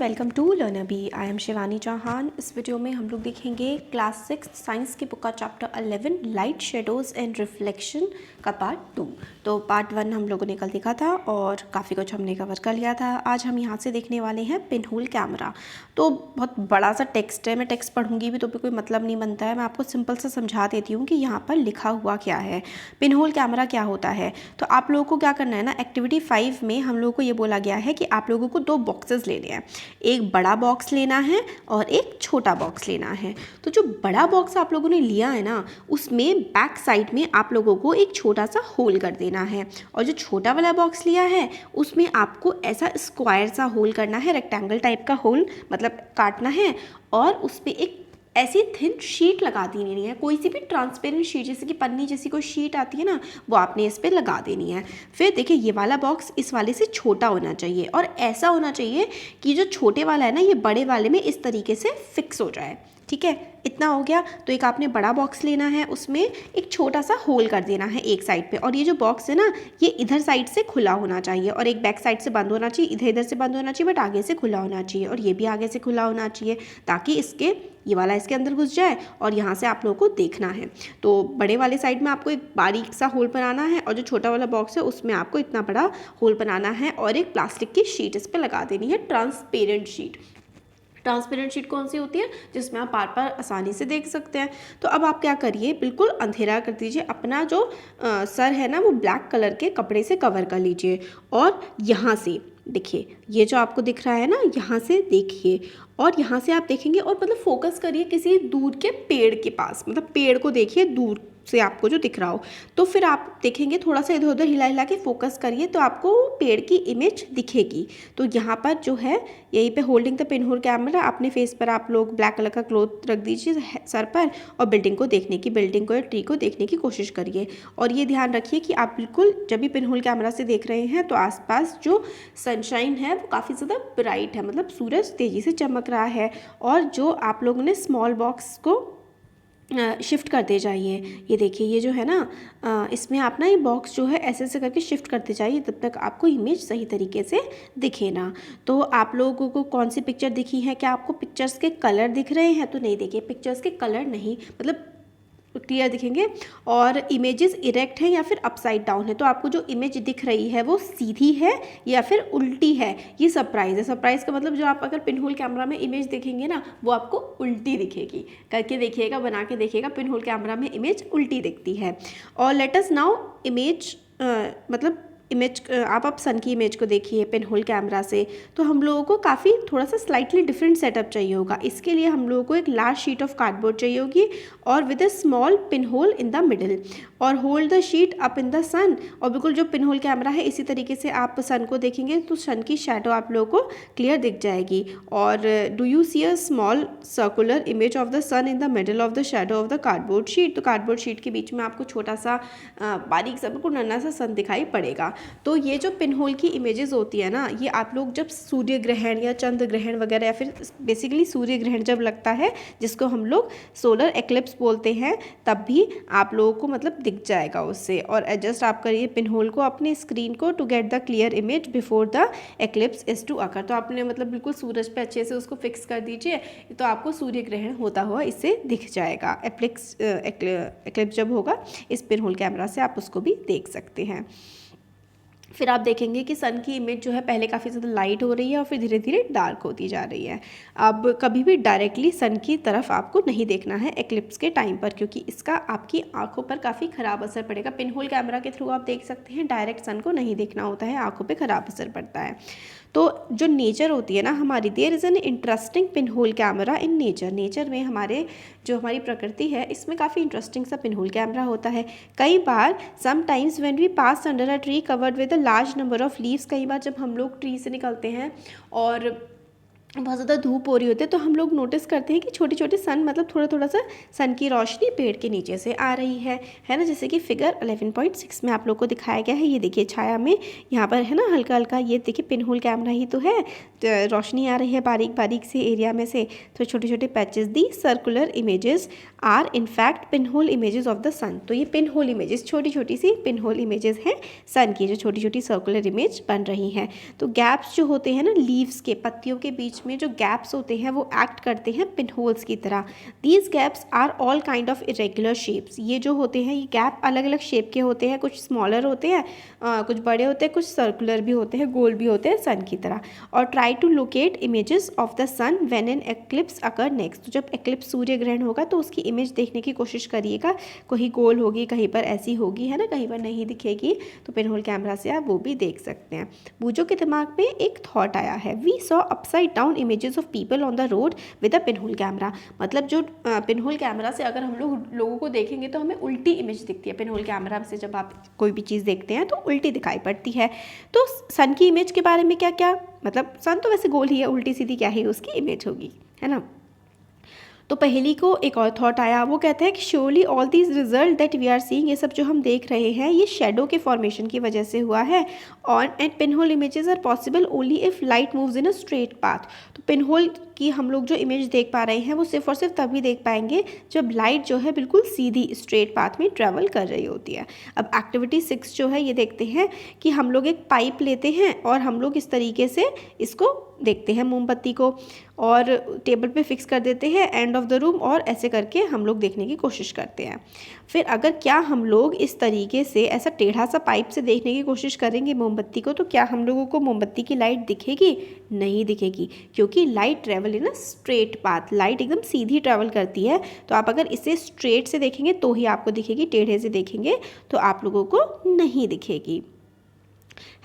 Welcome to learn अभी। I am Shivani Chauhan. इस video में हम लोग देखेंगे क्लास 6 साइंस की बुक का chapter 11 light shadows and reflection का पार्ट 2। तो पार्ट 1 हम लोगों ने कल देखा था और काफ़ी कुछ हमने कवर कर लिया था। आज हम यहाँ से देखने वाले हैं पिनहोल कैमरा। तो बहुत बड़ा सा टेक्स्ट है, मैं टेक्स्ट पढ़ूंगी भी तो भी कोई मतलब नहीं बनता है। मैं आपको सिंपल सा समझा देती हूँ कि यहाँ पर लिखा हुआ क्या है, पिनहोल कैमरा क्या होता है। तो आप लोगों को क्या करना है ना, एक्टिविटी 5 में हम लोगों को ये बोला गया है कि आप लोगों को 2 बॉक्सेस लेने हैं, एक बड़ा बॉक्स लेना है और एक छोटा बॉक्स लेना है। तो जो बड़ा बॉक्स आप लोगों ने लिया है ना, उसमें बैक साइड में आप लोगों को एक छोटा सा होल कर देना है, और जो छोटा वाला बॉक्स लिया है उसमें आपको ऐसा स्क्वायर सा होल करना है, रेक्टेंगल टाइप का होल मतलब काटना है, और उस पर एक ऐसी थिन शीट लगा देनी है, कोई सी भी ट्रांसपेरेंट शीट, जैसे कि पन्नी जैसी कोई शीट आती है ना, वो आपने इस पर लगा देनी है। फिर देखिए ये वाला बॉक्स इस वाले से छोटा होना चाहिए, और ऐसा होना चाहिए कि जो छोटे वाला है ना, ये बड़े वाले में इस तरीके से फिक्स हो जाए। ठीक है, इतना हो गया। तो एक आपने बड़ा बॉक्स लेना है, उसमें एक छोटा सा होल कर देना है एक साइड पे, और ये जो बॉक्स है ना, ये इधर साइड से खुला होना चाहिए और एक बैक साइड से बंद होना चाहिए। इधर इधर से बंद होना चाहिए बट आगे से खुला होना चाहिए, और ये भी आगे से खुला होना चाहिए, ताकि इसके ये वाला इसके अंदर घुस जाए और यहाँ से आप लोगों को देखना है। तो बड़े वाले साइड में आपको एक बारीक सा होल बनाना है, और जो छोटा वाला बॉक्स है उसमें आपको इतना बड़ा होल बनाना है, और एक प्लास्टिक की शीट इस पर लगा देनी है, ट्रांसपेरेंट शीट। ट्रांसपेरेंट शीट कौन सी होती है, जिसमें आप बार बार आसानी से देख सकते हैं। तो अब आप क्या करिए, बिल्कुल अंधेरा कर दीजिए, अपना जो सर है ना वो ब्लैक कलर के कपड़े से कवर कर लीजिए, और यहाँ से देखिए ये जो आपको दिख रहा है ना, यहाँ से देखिए, और यहाँ से आप देखेंगे और मतलब फोकस करिए किसी दूर के पेड़ के पास, मतलब पेड़ को देखिए दूर से आपको जो दिख रहा हो। तो फिर आप देखेंगे, थोड़ा सा इधर उधर हिला हिला के फोकस करिए तो आपको पेड़ की इमेज दिखेगी। तो यहाँ पर जो है, यहीं पे होल्डिंग द पिनहोल कैमरा, अपने फेस पर आप लोग ब्लैक कलर का क्लॉथ रख दीजिए सर पर, और बिल्डिंग को देखने की, बिल्डिंग को या ट्री को देखने की कोशिश करिए। और ये ध्यान रखिए कि आप बिल्कुल जब भी पिनहोल कैमरा से देख रहे हैं तो आसपास जो सनशाइन है वो काफ़ी ज़्यादा ब्राइट है, मतलब सूरज तेज़ी से चमक रहा है, और जो आप लोगों ने स्मॉल बॉक्स को शिफ्ट करते जाइए। ये देखिए ये जो है ना, इसमें आप ना ये बॉक्स जो है ऐसे ऐसे करके शिफ्ट करते जाइए, तब तक आपको इमेज सही तरीके से दिखे ना। तो आप लोगों को कौन सी पिक्चर दिखी है, क्या आपको पिक्चर्स के कलर दिख रहे हैं? तो नहीं, देखिए पिक्चर्स के कलर नहीं, मतलब क्लियर दिखेंगे। और इमेजेस इरेक्ट है या फिर अपसाइड डाउन है, तो आपको जो इमेज दिख रही है वो सीधी है या फिर उल्टी है, ये सरप्राइज़ है। सरप्राइज़ का मतलब जो आप अगर पिनहोल कैमरा में इमेज देखेंगे ना, वो आपको उल्टी दिखेगी। करके देखिएगा, बना के देखिएगा, पिनहोल कैमरा में इमेज उल्टी दिखती है। और लेट अस नाउ इमेज मतलब इमेज आप अब सन की इमेज को देखिए पिनहोल कैमरा से। तो हम लोगों को काफ़ी थोड़ा सा स्लाइटली डिफरेंट सेटअप चाहिए होगा। इसके लिए हम लोगों को एक लार्ज शीट ऑफ कार्डबोर्ड चाहिए होगी, और with a small pinhole in the middle, और hold the sheet up in the sun. और बिल्कुल जो पिनहोल कैमरा है इसी तरीके से आप सन को देखेंगे तो सन की शैडो आप लोगों को क्लियर दिख जाएगी। और do you see a small circular image of the sun in the middle of the shadow of the cardboard sheet. तो कार्डबोर्ड शीट के बीच में आपको छोटा सा बारीक सा बिल्कुल नन्हा सा सन दिखाई पड़ेगा। तो ये जो पिनहोल की इमेजेस होती है ना, ये आप लोग जब सूर्य ग्रहण या चंद्र ग्रहण वगैरह, या फिर बेसिकली सूर्य ग्रहण जब लगता है, जिसको हम लोग सोलर एक्लिप्स बोलते हैं, तब भी आप लोगों को मतलब दिख जाएगा उससे। और एडजस्ट आप करिए पिनहोल को अपने स्क्रीन को to get the clear image before the eclipse is to occur. तो आपने मतलब बिल्कुल सूरज पे अच्छे से उसको फिक्स कर दीजिए, तो आपको सूर्य ग्रहण होता हुआ इससे दिख जाएगा। एक्लिप्स जब होगा इस पिनहोल कैमरा से आप उसको भी देख सकते हैं। फिर आप देखेंगे कि सन की इमेज जो है पहले काफ़ी ज़्यादा लाइट हो रही है और फिर धीरे धीरे डार्क होती जा रही है। अब कभी भी डायरेक्टली सन की तरफ आपको नहीं देखना है एक्लिप्स के टाइम पर, क्योंकि इसका आपकी आंखों पर काफ़ी ख़राब असर पड़ेगा। पिनहोल कैमरा के थ्रू आप देख सकते हैं, डायरेक्ट सन को नहीं देखना होता है, आंखों पे ख़राब असर पड़ता है। तो जो नेचर होती है ना हमारी, there is an interesting pinhole camera in nature. Nature में हमारी प्रकृति है, इसमें काफ़ी इंटरेस्टिंग सा पिनहोल कैमरा होता है। कई बार sometimes when we pass under a tree covered with a large number of leaves, कई बार जब हम लोग ट्री से निकलते हैं और बहुत ज़्यादा धूप हो रही होती है, तो हम लोग नोटिस करते हैं कि छोटी छोटी सन, मतलब थोड़ा थोड़ा सा सन की रोशनी पेड़ के नीचे से आ रही है ना, जैसे कि फिगर 11.6 में आप लोग को दिखाया गया है। ये देखिए छाया में यहाँ पर है ना हल्का हल्का, ये देखिए पिनहोल कैमरा ही तो है, रोशनी आ रही है बारीक बारीक से एरिया में से। तो छोटे छोटे patches, the circular images are in fact pinhole images of the sun. तो ये पिनहोल इमेजेस, छोटी छोटी सी पिनहोल इमेजेस हैं सन की, जो छोटी छोटी सर्कुलर इमेज बन रही हैं। तो गैप्स जो होते हैं ना लीव्स के, पत्तियों के बीच में जो गैप्स होते हैं वो एक्ट करते हैं पिन होल्स की तरह। These gaps are all kind of irregular shapes. ये जो होते हैं ये गैप अलग अलग शेप के होते हैं, कुछ स्मॉलर होते हैं, कुछ बड़े होते हैं, कुछ सर्कुलर भी होते हैं, गोल भी होते हैं सन की तरह। और try to locate images of the sun when an eclipse occur next. तो जब एक्लिप्स सूर्य ग्रहण होगा तो उसकी इमेज देखने की कोशिश करिएगा, कहीं गोल होगी, कहीं पर ऐसी होगी, है ना, कहीं पर नहीं दिखेगी, तो पिनहोल कैमरा से आप वो भी देख सकते हैं। बूजो के दिमाग में एक थॉट आया है, we saw upside down images of people on the road with a pinhole camera. मतलब जो पिनहोल कैमरा से अगर हम लोगों को देखेंगे तो हमें उल्टी इमेज दिखती है। पिनहोल कैमरा से जब आप कोई भी चीज़ देखते हैं तो उल्टी दिखाई पड़ती है। तो सन की इमेज के बारे में क्या क्या, मतलब सन तो वैसे गोल ही है, उल्टी सीधी क्या ही उसकी इमेज होगी, है ना। तो पहेली को एक और थॉट आया, वो कहते हैं कि surely all these result that we are seeing, ये सब जो हम देख रहे हैं ये शेडो के फॉर्मेशन की वजह से हुआ है। On and pinhole images are possible only if light moves in a straight path. तो पिनहोल की हम लोग जो इमेज देख पा रहे हैं वो सिर्फ और सिर्फ तभी देख पाएंगे जब लाइट जो है बिल्कुल सीधी स्ट्रेट पाथ में ट्रैवल कर रही होती है। अब एक्टिविटी 6 जो है ये देखते हैं कि हम लोग एक पाइप लेते हैं और हम लोग इस तरीके से इसको देखते हैं मोमबत्ती को, और टेबल पे फिक्स कर देते हैं एंड ऑफ द रूम, और ऐसे करके हम लोग देखने की कोशिश करते हैं। फिर अगर क्या हम लोग इस तरीके से ऐसा टेढ़ा सा पाइप से देखने की कोशिश करेंगे मोमबत्ती को, तो क्या हम लोगों को मोमबत्ती की लाइट दिखेगी? नहीं दिखेगी, क्योंकि light travel in a straight path, light एकदम सीधी ट्रैवल करती है। तो आप अगर इसे स्ट्रेट से देखेंगे तो ही आपको दिखेगी, टेढ़े से देखेंगे तो आप लोगों को नहीं दिखेगी,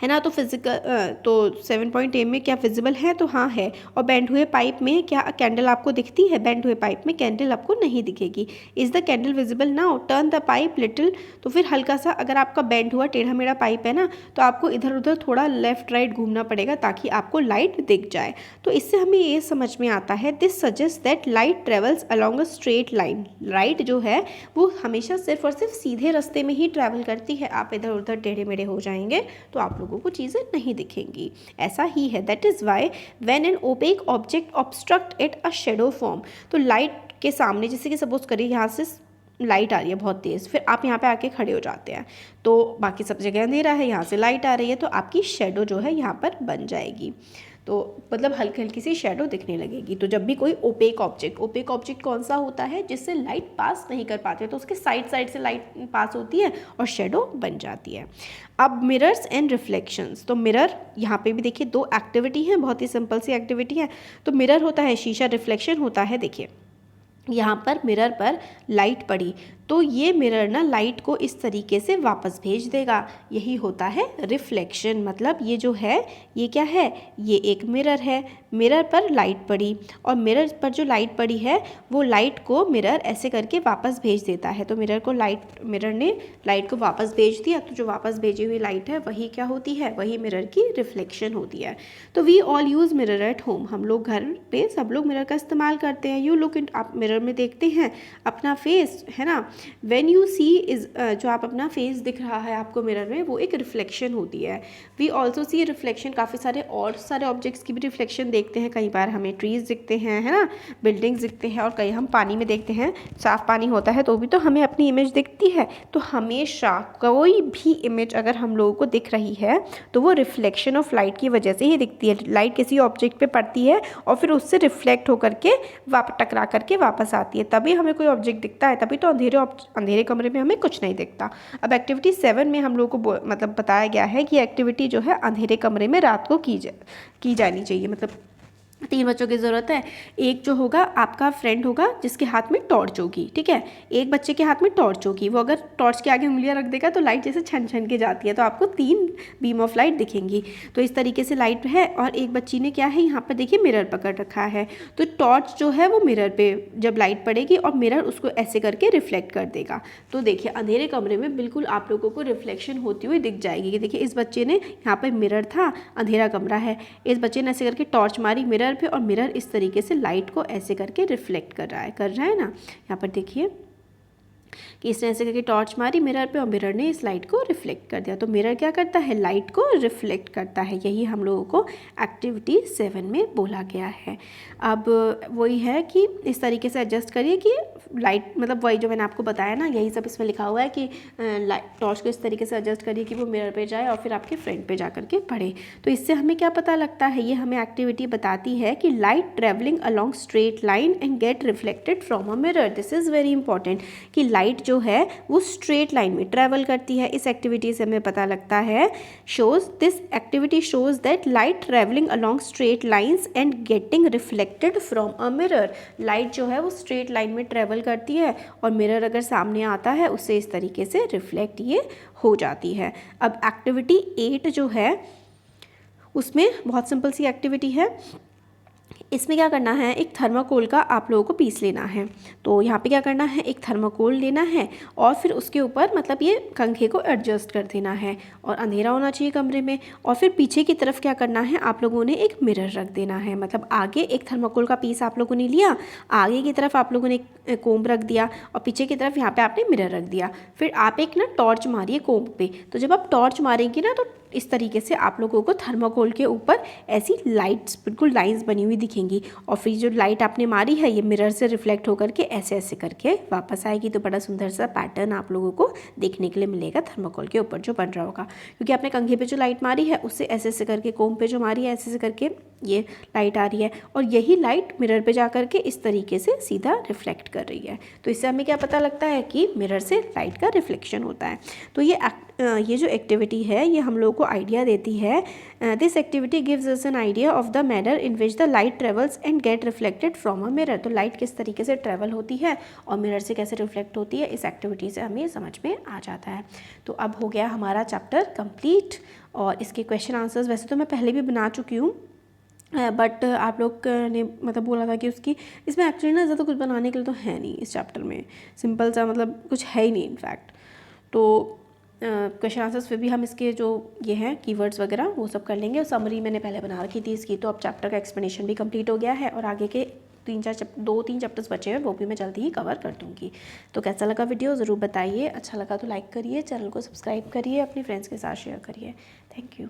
है ना। तो फिजिकल तो 7.a में क्या विजिबल है? तो हाँ है। और बेंड हुए पाइप में क्या कैंडल आपको दिखती है? बेंड हुए पाइप में कैंडल आपको नहीं दिखेगी। Is the candle visible now? Turn the pipe little. तो फिर हल्का सा अगर आपका बेंड हुआ टेढ़ा मेढ़ा पाइप है ना, तो आपको इधर उधर थोड़ा लेफ्ट राइट घूमना पड़ेगा ताकि आपको लाइट दिख जाए। तो इससे हमें ये समझ में आता है, this suggest that light travels along a straight line. Light जो है वो हमेशा सिर्फ और सिर्फ सीधे रास्ते में ही ट्रैवल करती है। आप इधर उधर टेढ़े मेढ़े हो जाएंगे तो आप लोगों को चीज़ें नहीं दिखेंगी। ऐसा ही है, that is why when an opaque object obstruct it a shadow form. तो लाइट के सामने, जैसे कि सपोज करिए यहाँ से लाइट आ रही है बहुत तेज़, फिर आप यहाँ पे आके खड़े हो जाते हैं, तो बाकी सब जगह अंधेरा है, यहाँ से लाइट आ रही है, तो आपकी शेडो जो है यहाँ पर बन जाएगी। तो मतलब हल्की हल्की सी शेडो दिखने लगेगी। तो जब भी कोई ओपेक ऑब्जेक्ट कौन सा होता है? जिससे लाइट पास नहीं कर पाते, तो उसके साइड से लाइट पास होती है और शेडो बन जाती है। अब मिरर्स एंड रिफ्लेक्शंस। तो मिरर, यहाँ पे भी देखिए 2 एक्टिविटी हैं, बहुत ही सिंपल सी एक्टिविटी है। तो मिरर होता है शीशा, रिफ्लेक्शन होता है, देखिए यहाँ पर मिरर पर लाइट पड़ी तो ये मिरर ना लाइट को इस तरीके से वापस भेज देगा, यही होता है रिफ्लेक्शन। मतलब ये जो है ये क्या है? ये एक मिरर है, मिरर पर लाइट पड़ी और मिरर पर जो लाइट पड़ी है वो लाइट को मिरर ऐसे करके वापस भेज देता है। तो मिरर ने लाइट को वापस भेज दिया, तो जो वापस भेजी हुई लाइट है वही क्या होती है? वही मिरर की रिफ्लेक्शन होती है। तो we all use mirror at home. हम लोग घर पे सब लोग मिरर का इस्तेमाल करते हैं। यू लुक इन, आप मिरर में देखते हैं अपना फेस, है ना। व्हेन यू सी इज, जो आप अपना फेस दिख रहा है आपको मिरर में, वो एक रिफ्लेक्शन होती है। वी ऑल्सो सी रिफ्लेक्शन, काफ़ी सारे और सारे ऑब्जेक्ट्स की भी रिफ्लेक्शन देखते हैं। कई बार हमें ट्रीज दिखते हैं, है ना, बिल्डिंग्स दिखते हैं, और कई हम पानी में देखते हैं, साफ पानी होता है तो भी तो हमें अपनी इमेज दिखती है। तो हमेशा कोई भी इमेज अगर हम लोगों को दिख रही है तो वो रिफ्लेक्शन ऑफ लाइट की वजह से ही दिखती है। लाइट किसी ऑब्जेक्ट पे पड़ती है और फिर उससे रिफ्लेक्ट होकर के टकरा करके वापस आती है, तभी हमें कोई ऑब्जेक्ट दिखता है। तभी तो अंधेरे कमरे में हमें कुछ नहीं दिखता। अब एक्टिविटी 7 में हम लोगों को मतलब बताया गया है कि एक्टिविटी जो है अंधेरे कमरे में रात को की जानी चाहिए। मतलब 3 बच्चों की ज़रूरत है। एक जो होगा आपका फ्रेंड होगा जिसके हाथ में टॉर्च होगी, ठीक है। एक बच्चे के हाथ में टॉर्च होगी, वो अगर टॉर्च के आगे उंगलियां रख देगा तो लाइट जैसे छन छन के जाती है, तो आपको 3 बीम ऑफ लाइट दिखेंगी। तो इस तरीके से लाइट है। और एक बच्ची ने क्या है, यहाँ पर देखिए मिरर पकड़ रखा है, तो टॉर्च जो है वो मिरर पे जब लाइट पड़ेगी और मिरर उसको ऐसे करके रिफ्लेक्ट कर देगा। तो देखिए अंधेरे कमरे में बिल्कुल आप लोगों को रिफ्लेक्शन होती हुई दिख जाएगी। देखिए इस बच्चे ने, यहाँ पर मिरर था, अंधेरा कमरा है, इस बच्चे ने ऐसे करके टॉर्च मारी मिरर पे और मिरर इस तरीके से लाइट को ऐसे करके रिफ्लेक्ट कर रहा है ना। यहाँ पर देखिए कि इस तरह से करके टॉर्च मारी मिरर पे और मिरर ने इस लाइट को रिफ्लेक्ट कर दिया। तो मिरर क्या करता है, लाइट को रिफ्लेक्ट करता है। यही हम लोगों को एक्टिविटी 7 में बोला गया है। अब वही है कि इस तरीके से एडजस्ट करिए कि लाइट, मतलब वही जो मैंने आपको बताया ना, यही सब इसमें लिखा हुआ है कि टॉर्च को इस तरीके से एडजस्ट करिए कि वो मिरर पे जाए और फिर आपके फ्रंट पे जा करके पड़े। तो इससे हमें क्या पता लगता है, ये हमें एक्टिविटी बताती है कि light travelling along straight line and gate reflected from a mirror. This is very important कि लाइट जो है वो स्ट्रेट लाइन में ट्रैवल करती है। इस एक्टिविटी से हमें पता लगता है, this activity shows that light travelling along straight lines and getting reflected from a mirror. Light जो है वो स्ट्रेट लाइन में ट्रैवल करती है और मिरर अगर सामने आता है उससे इस तरीके से रिफ्लेक्ट ये हो जाती है। अब एक्टिविटी 8 जो है उसमें बहुत सिंपल सी एक्टिविटी है। इसमें क्या करना है, एक थर्माकोल का आप लोगों को पीस लेना है। तो यहाँ पे क्या करना है, एक थर्माकोल लेना है और फिर उसके ऊपर मतलब ये कंघे को एडजस्ट कर देना है और अंधेरा होना चाहिए कमरे में। और फिर पीछे की तरफ क्या करना है, आप लोगों ने एक मिरर रख देना है। मतलब आगे एक थर्माकोल का पीस आप लोगों ने लिया, आगे की तरफ आप लोगों ने एक कोम्ब रख दिया और पीछे की तरफ यहाँ पे आपने मिरर रख दिया। फिर आप एक ना टॉर्च मारिए कोम्ब पे। तो जब आप टॉर्च मारेंगे ना तो इस तरीके से आप लोगों को थर्माकोल के ऊपर ऐसी लाइट्स, बिल्कुल लाइंस बनी हुई दिखेंगी और फिर जो लाइट आपने मारी है ये मिरर से रिफ्लेक्ट होकर के ऐसे ऐसे करके वापस आएगी। तो बड़ा सुंदर सा पैटर्न आप लोगों को देखने के लिए मिलेगा थर्माकोल के ऊपर जो बन रहा होगा, क्योंकि आपने कंघे पे जो लाइट मारी है उससे ऐसे ऐसे करके कोम पे जो मारी है ऐसे ऐसे करके ये लाइट आ रही है और यही लाइट मिरर पे जा करके इस तरीके से सीधा रिफ्लेक्ट कर रही है। तो इससे हमें क्या पता लगता है कि मिरर से लाइट का रिफ्लेक्शन होता है। तो ये जो एक्टिविटी है ये हम लोगों को आइडिया देती है। This activity gives us an idea of the manner in which the light travels and gate reflected from a mirror. तो लाइट किस तरीके से ट्रेवल होती है और मिरर से कैसे रिफ्लेक्ट होती है, इस एक्टिविटी से हमें समझ में आ जाता है। तो अब हो गया हमारा चैप्टर कंप्लीट और इसके क्वेश्चन आंसर्स वैसे तो मैं पहले भी बना चुकी हूँ, बट आप लोग ने मतलब बोला था कि उसकी इसमें एक्चुअली ना ज़्यादा कुछ बनाने के लिए तो है नहीं इस चैप्टर में, सिंपल सा मतलब कुछ है ही नहीं इनफैक्ट। तो क्वेश्चन आंसर्स फिर भी हम इसके जो ये हैं कीवर्ड्स वगैरह वो सब कर लेंगे और समरी मैंने पहले बना रखी थी इसकी। तो अब चैप्टर का एक्सप्लेनेशन भी कंप्लीट हो गया है और आगे के 2-3 चैप्टर्स बचे हैं वो भी मैं जल्दी ही कवर कर दूँगी। तो कैसा लगा वीडियो ज़रूर बताइए, अच्छा लगा तो लाइक करिए, चैनल को सब्सक्राइब करिए, अपने फ्रेंड्स के साथ शेयर करिए। Thank you.